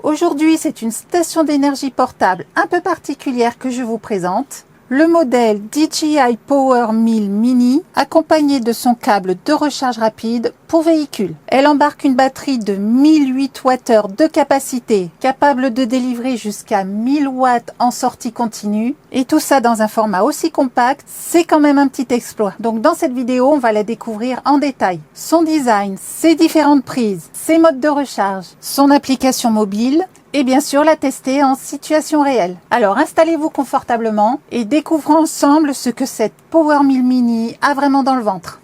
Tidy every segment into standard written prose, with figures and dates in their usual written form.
Aujourd'hui, c'est une station d'énergie portable un peu particulière que je vous présente. Le modèle DJI Power 1000 Mini, accompagné de son câble de recharge rapide pour véhicule. Elle embarque une batterie de 1008 Wh de capacité, capable de délivrer jusqu'à 1000 watts en sortie continue. Et tout ça dans un format aussi compact, c'est quand même un petit exploit. Donc dans cette vidéo, on va la découvrir en détail. Son design, ses différentes prises, ses modes de recharge, son application mobile, et bien sûr la tester en situation réelle. Alors installez-vous confortablement et découvrons ensemble ce que cette Power 1000 Mini a vraiment dans le ventre.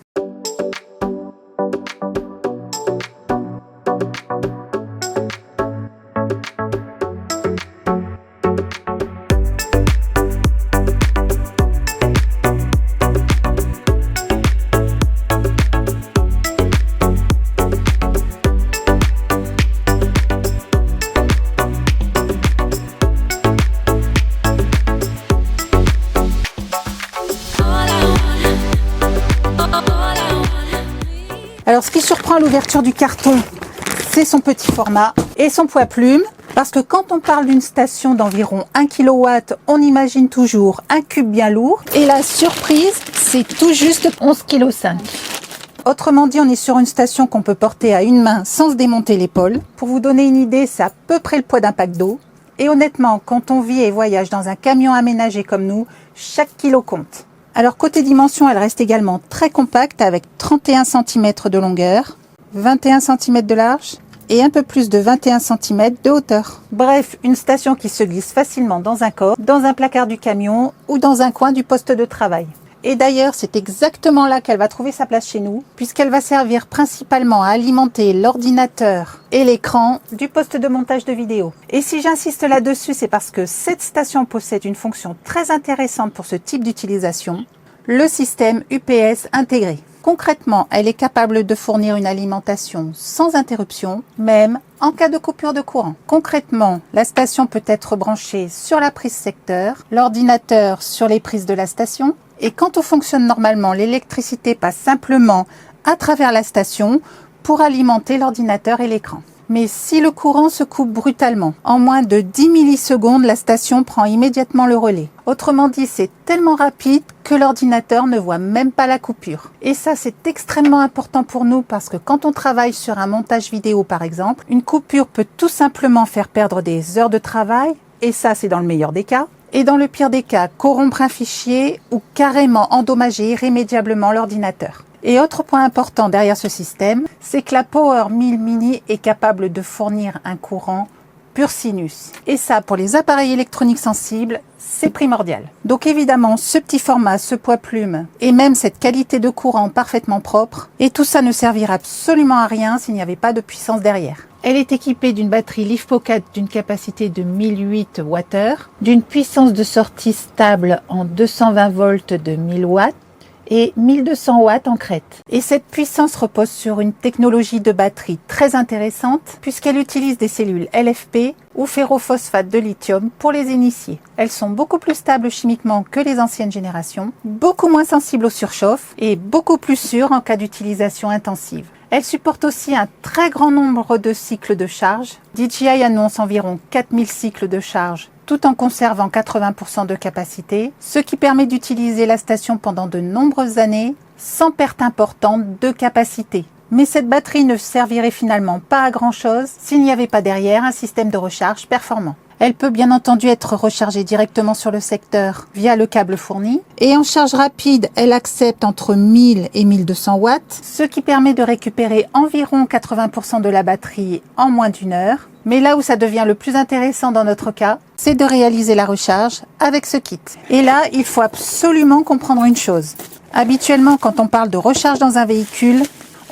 Alors ce qui surprend à l'ouverture du carton, c'est son petit format et son poids plume. Parce que quand on parle d'une station d'environ 1 kW, on imagine toujours un cube bien lourd. Et la surprise, c'est tout juste 11,5 kg. Autrement dit, on est sur une station qu'on peut porter à une main sans se démonter l'épaule. Pour vous donner une idée, c'est à peu près le poids d'un pack d'eau. Et honnêtement, quand on vit et voyage dans un camion aménagé comme nous, chaque kilo compte. Alors côté dimension, elle reste également très compacte avec 31 cm de longueur, 21 cm de large et un peu plus de 21 cm de hauteur. Bref, une station qui se glisse facilement dans un coffre, dans un placard du camion ou dans un coin du poste de travail. Et d'ailleurs, c'est exactement là qu'elle va trouver sa place chez nous, puisqu'elle va servir principalement à alimenter l'ordinateur et l'écran du poste de montage de vidéo. Et si j'insiste là-dessus, c'est parce que cette station possède une fonction très intéressante pour ce type d'utilisation, le système UPS intégré. Concrètement, elle est capable de fournir une alimentation sans interruption, même en cas de coupure de courant. Concrètement, la station peut être branchée sur la prise secteur, l'ordinateur sur les prises de la station, et quand tout fonctionne normalement, l'électricité passe simplement à travers la station pour alimenter l'ordinateur et l'écran. Mais si le courant se coupe brutalement, en moins de 10 millisecondes, la station prend immédiatement le relais. Autrement dit, c'est tellement rapide que l'ordinateur ne voit même pas la coupure. Et ça, c'est extrêmement important pour nous parce que quand on travaille sur un montage vidéo par exemple, une coupure peut tout simplement faire perdre des heures de travail, et ça c'est dans le meilleur des cas. Et dans le pire des cas, corrompre un fichier ou carrément endommager irrémédiablement l'ordinateur. Et autre point important derrière ce système, c'est que la Power 1000 Mini est capable de fournir un courant pur sinus. Et ça, pour les appareils électroniques sensibles, c'est primordial. Donc évidemment, ce petit format, ce poids plume et même cette qualité de courant parfaitement propre, et tout ça ne servira absolument à rien s'il n'y avait pas de puissance derrière. Elle est équipée d'une batterie LiFePO4 d'une capacité de 1008 Wh, d'une puissance de sortie stable en 220 volts de 1000 watts et 1200 watts en crête. Et cette puissance repose sur une technologie de batterie très intéressante puisqu'elle utilise des cellules LFP ou ferrophosphate de lithium pour les initiés. Elles sont beaucoup plus stables chimiquement que les anciennes générations, beaucoup moins sensibles aux surchauffes et beaucoup plus sûres en cas d'utilisation intensive. Elle supporte aussi un très grand nombre de cycles de charge. DJI annonce environ 4000 cycles de charge tout en conservant 80% de capacité, ce qui permet d'utiliser la station pendant de nombreuses années sans perte importante de capacité. Mais cette batterie ne servirait finalement pas à grand chose s'il n'y avait pas derrière un système de recharge performant. Elle peut bien entendu être rechargée directement sur le secteur via le câble fourni. Et en charge rapide, elle accepte entre 1000 et 1200 watts, ce qui permet de récupérer environ 80% de la batterie en moins d'une heure. Mais là où ça devient le plus intéressant dans notre cas, c'est de réaliser la recharge avec ce kit. Et là, il faut absolument comprendre une chose. Habituellement, quand on parle de recharge dans un véhicule,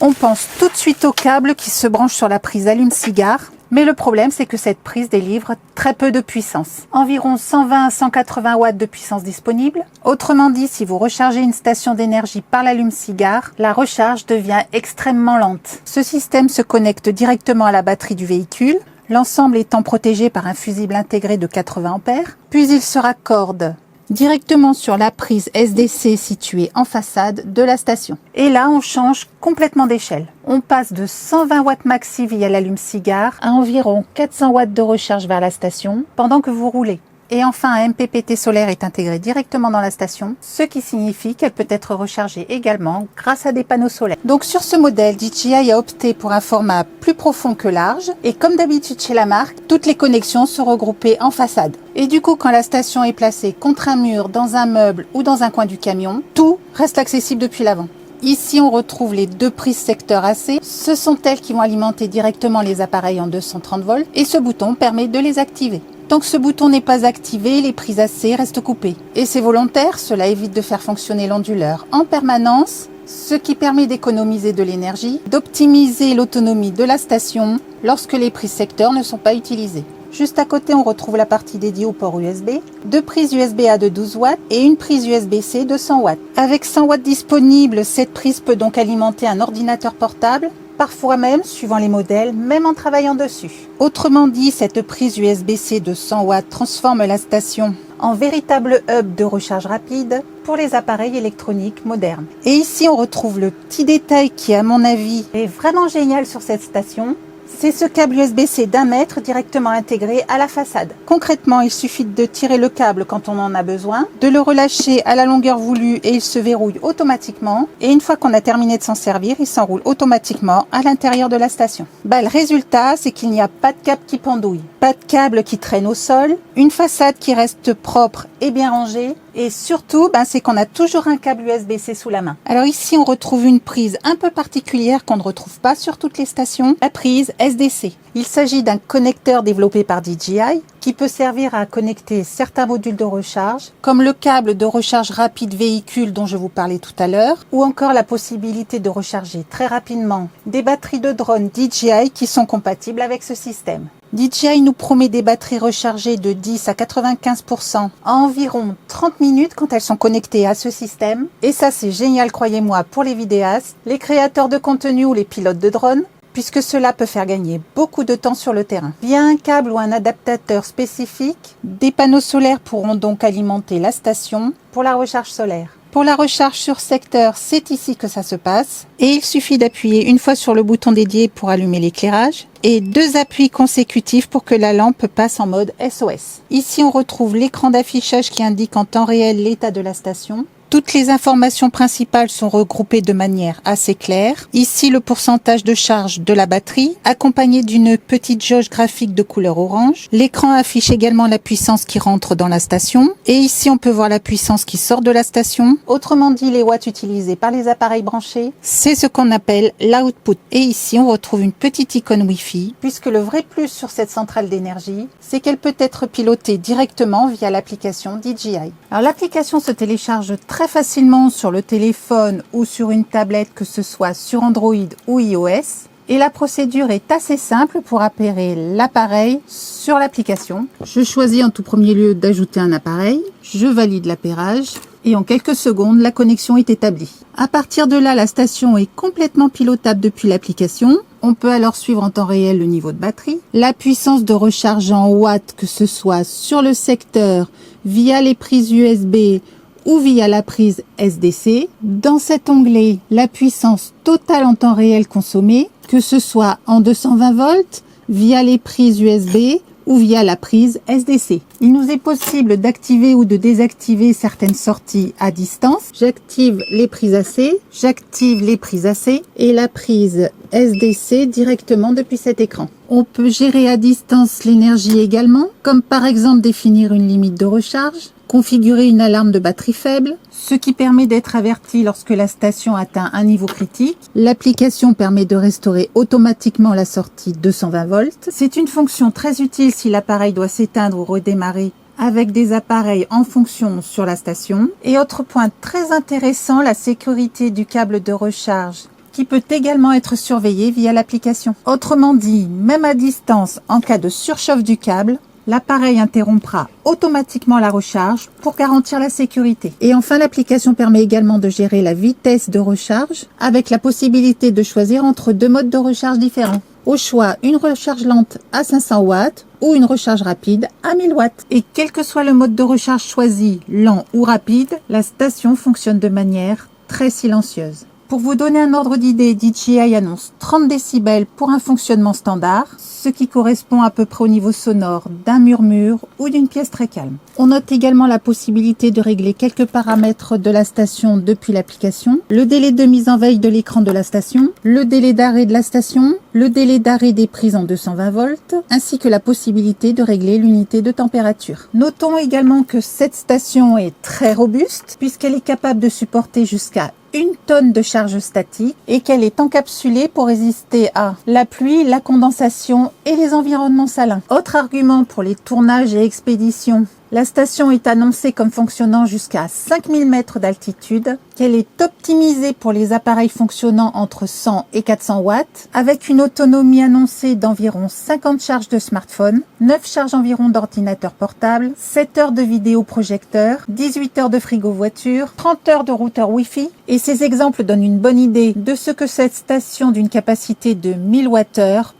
on pense tout de suite au câble qui se branche sur la prise allume-cigare. Mais le problème, c'est que cette prise délivre très peu de puissance. Environ 120 à 180 watts de puissance disponible. Autrement dit, si vous rechargez une station d'énergie par l'allume-cigare, la recharge devient extrêmement lente. Ce système se connecte directement à la batterie du véhicule, l'ensemble étant protégé par un fusible intégré de 80 ampères. Puis il se raccorde directement sur la prise SDC située en façade de la station. Et là, on change complètement d'échelle. On passe de 120 watts maxi via l'allume-cigare à environ 400 watts de recharge vers la station pendant que vous roulez. Et enfin, un MPPT solaire est intégré directement dans la station, ce qui signifie qu'elle peut être rechargée également grâce à des panneaux solaires. Donc sur ce modèle, DJI a opté pour un format plus profond que large, et comme d'habitude chez la marque, toutes les connexions sont regroupées en façade. Et du coup, quand la station est placée contre un mur, dans un meuble ou dans un coin du camion, tout reste accessible depuis l'avant. Ici, on retrouve les deux prises secteur AC. Ce sont elles qui vont alimenter directement les appareils en 230 volts, et ce bouton permet de les activer. Tant que ce bouton n'est pas activé, les prises AC restent coupées. Et c'est volontaire, cela évite de faire fonctionner l'onduleur en permanence, ce qui permet d'économiser de l'énergie, d'optimiser l'autonomie de la station lorsque les prises secteur ne sont pas utilisées. Juste à côté, on retrouve la partie dédiée au port USB, deux prises USB-A de 12 watts et une prise USB-C de 100 watts. Avec 100 watts disponibles, cette prise peut donc alimenter un ordinateur portable, parfois même, suivant les modèles, même en travaillant dessus. Autrement dit, cette prise USB-C de 100 watts transforme la station en véritable hub de recharge rapide pour les appareils électroniques modernes. Et ici, on retrouve le petit détail qui, à mon avis, est vraiment génial sur cette station. C'est ce câble USB-C d'1 mètre directement intégré à la façade. Concrètement, il suffit de tirer le câble quand on en a besoin, de le relâcher à la longueur voulue et il se verrouille automatiquement. Et une fois qu'on a terminé de s'en servir, il s'enroule automatiquement à l'intérieur de la station. Le résultat, c'est qu'il n'y a pas de câble qui pendouille, pas de câble qui traîne au sol, une façade qui reste propre et bien rangée. Et surtout, c'est qu'on a toujours un câble USB-C sous la main. Alors ici, on retrouve une prise un peu particulière qu'on ne retrouve pas sur toutes les stations, la prise SDC. Il s'agit d'un connecteur développé par DJI qui peut servir à connecter certains modules de recharge, comme le câble de recharge rapide véhicule dont je vous parlais tout à l'heure, ou encore la possibilité de recharger très rapidement des batteries de drone DJI qui sont compatibles avec ce système. DJI nous promet des batteries rechargées de 10 à 95% en environ 30 minutes quand elles sont connectées à ce système. Et ça, c'est génial, croyez-moi, pour les vidéastes, les créateurs de contenu ou les pilotes de drone, puisque cela peut faire gagner beaucoup de temps sur le terrain. Via un câble ou un adaptateur spécifique, des panneaux solaires pourront donc alimenter la station pour la recharge solaire. Pour la recharge sur secteur, c'est ici que ça se passe. Et il suffit d'appuyer une fois sur le bouton dédié pour allumer l'éclairage et 2 appuis consécutifs pour que la lampe passe en mode SOS. Ici, on retrouve l'écran d'affichage qui indique en temps réel l'état de la station. Toutes les informations principales sont regroupées de manière assez claire. Ici, le pourcentage de charge de la batterie, accompagné d'une petite jauge graphique de couleur orange. L'écran affiche également la puissance qui rentre dans la station. Et ici, on peut voir la puissance qui sort de la station. Autrement dit, les watts utilisés par les appareils branchés, c'est ce qu'on appelle l'output. Et ici, on retrouve une petite icône Wi-Fi, puisque le vrai plus sur cette centrale d'énergie, c'est qu'elle peut être pilotée directement via l'application DJI. Alors, l'application se télécharge très facilement sur le téléphone ou sur une tablette, que ce soit sur Android ou iOS. Et la procédure est assez simple pour appairer l'appareil sur l'application. Je choisis en tout premier lieu d'ajouter un appareil. Je valide l'appairage et en quelques secondes, la connexion est établie. À partir de là, la station est complètement pilotable depuis l'application. On peut alors suivre en temps réel le niveau de batterie, la puissance de recharge en watts, que ce soit sur le secteur, via les prises USB ou via la prise SDC. Dans cet onglet, la puissance totale en temps réel consommée, que ce soit en 220 volts, via les prises USB ou via la prise SDC. Il nous est possible d'activer ou de désactiver certaines sorties à distance. J'active les prises AC, j'active les prises AC et la prise SDC directement depuis cet écran. On peut gérer à distance l'énergie également, comme par exemple définir une limite de recharge, configurer une alarme de batterie faible, ce qui permet d'être averti lorsque la station atteint un niveau critique. L'application permet de restaurer automatiquement la sortie 220 volts. C'est une fonction très utile si l'appareil doit s'éteindre ou redémarrer avec des appareils en fonction sur la station. Et autre point très intéressant, la sécurité du câble de recharge, qui peut également être surveillé via l'application. Autrement dit, même à distance, en cas de surchauffe du câble, l'appareil interrompra automatiquement la recharge pour garantir la sécurité. Et enfin, l'application permet également de gérer la vitesse de recharge avec la possibilité de choisir entre 2 modes de recharge différents. Au choix, une recharge lente à 500 watts ou une recharge rapide à 1000 watts. Et quel que soit le mode de recharge choisi, lent ou rapide, la station fonctionne de manière très silencieuse. Pour vous donner un ordre d'idée, DJI annonce 30 décibels pour un fonctionnement standard, ce qui correspond à peu près au niveau sonore d'un murmure ou d'une pièce très calme. On note également la possibilité de régler quelques paramètres de la station depuis l'application, le délai de mise en veille de l'écran de la station, le délai d'arrêt de la station, le délai d'arrêt des prises en 220 volts, ainsi que la possibilité de régler l'unité de température. Notons également que cette station est très robuste puisqu'elle est capable de supporter jusqu'à 1 tonne de charge statique et qu'elle est encapsulée pour résister à la pluie, la condensation et les environnements salins. Autre argument pour les tournages et expéditions, la station est annoncée comme fonctionnant jusqu'à 5000 mètres d'altitude, qu'elle est optimisée pour les appareils fonctionnant entre 100 et 400 watts, avec une autonomie annoncée d'environ 50 charges de smartphone, 9 charges environ d'ordinateur portable, 7 heures de vidéoprojecteur, 18 heures de frigo voiture, 30 heures de routeur Wi-Fi. Et ces exemples donnent une bonne idée de ce que cette station d'une capacité de 1000 Wh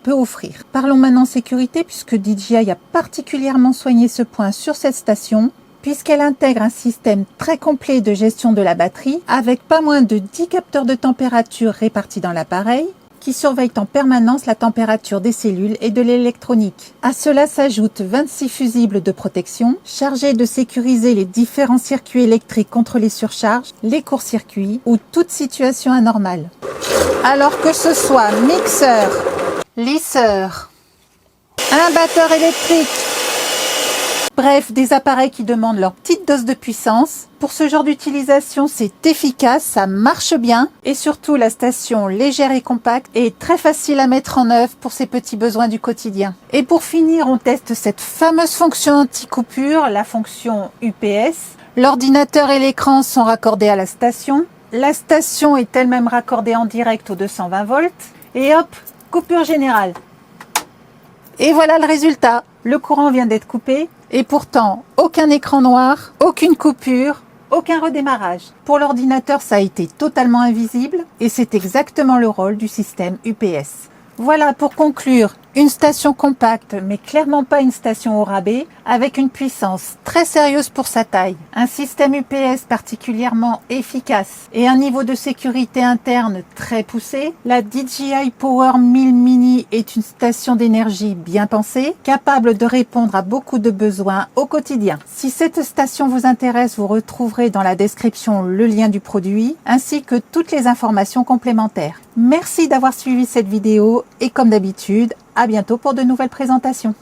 peut offrir. Parlons maintenant sécurité, puisque DJI a particulièrement soigné ce point sur cette station, puisqu'elle intègre un système très complet de gestion de la batterie, avec pas moins de 10 capteurs de température répartis dans l'appareil, qui surveillent en permanence la température des cellules et de l'électronique. À cela s'ajoutent 26 fusibles de protection, chargés de sécuriser les différents circuits électriques contre les surcharges, les courts-circuits ou toute situation anormale. Alors que ce soit mixeur, lisseur, un batteur électrique, bref, des appareils qui demandent leur petite dose de puissance. Pour ce genre d'utilisation, c'est efficace, ça marche bien. Et surtout, la station légère et compacte est très facile à mettre en œuvre pour ses petits besoins du quotidien. Et pour finir, on teste cette fameuse fonction anti-coupure, la fonction UPS. L'ordinateur et l'écran sont raccordés à la station. La station est elle-même raccordée en direct aux 220 volts. Et hop, coupure générale. Et voilà le résultat. Le courant vient d'être coupé. Et pourtant, aucun écran noir, aucune coupure, aucun redémarrage. Pour l'ordinateur, ça a été totalement invisible et c'est exactement le rôle du système UPS. Voilà, pour conclure, une station compacte, mais clairement pas une station au rabais, avec une puissance très sérieuse pour sa taille, un système UPS particulièrement efficace et un niveau de sécurité interne très poussé. La DJI Power 1000 Mini est une station d'énergie bien pensée, capable de répondre à beaucoup de besoins au quotidien. Si cette station vous intéresse, vous retrouverez dans la description le lien du produit, ainsi que toutes les informations complémentaires. Merci d'avoir suivi cette vidéo et comme d'habitude, à bientôt pour de nouvelles présentations.